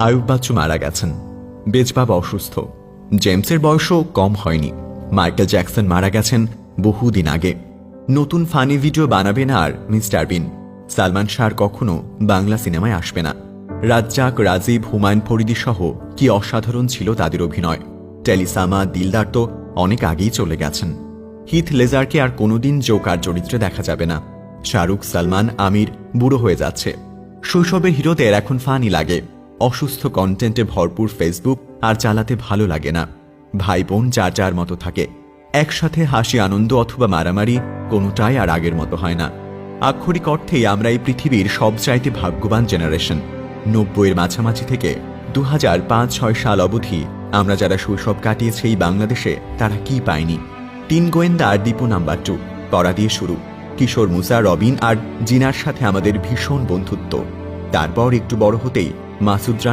আয়ুব বাচ্চু মারা গেছেন, বেজবাবা অসুস্থ, জেমসের বয়সও কম হয়নি, মাইকেল জ্যাকসন মারা গেছেন বহুদিন আগে। নতুন ফানি ভিডিও বানাবে না আর মিস্টার বিন। সালমান শাহ কখনো বাংলা সিনেমায় আসবে না। রাজ্জাক, রাজীব, হুমায়ুন ফরিদি সহ কি অসাধারণ ছিল তাদের অভিনয়। টেলিসামা, দিলদার তো অনেক আগেই চলে গেছেন। হিথ লেজারকে আর কোনোদিন জোকার চরিত্রে দেখা যাবে না। শাহরুখ, সালমান, আমির বুড়ো হয়ে যাচ্ছে। শৈশবের হিরোদের এখন ফানি লাগে। অসুস্থ কন্টেন্টে ভরপুর ফেসবুক আর চালাতে ভালো লাগে না। ভাই বোন যার যার মতো থাকে, একসাথে হাসি, আনন্দ অথবা মারামারি কোনোটাই আর আগের মতো হয় না। আক্ষরিক অর্থেই আমরা এই পৃথিবীর সবচাইতে ভাগ্যবান জেনারেশন। 90-এর মাঝামাঝি থেকে 2005-6 সাল অবধি আমরা যারা শৈশব কাটিয়েছে এই বাংলাদেশে, তারা কি পায়নি? 3 গোয়েন্দা আর দীপু নাম্বার 2 পড়া দিয়ে শুরু। কিশোর, মুসা, রবিন আর জিনার সাথে আমাদের ভীষণ বন্ধুত্ব। তারপর একটু বড় হতেই মাসুদ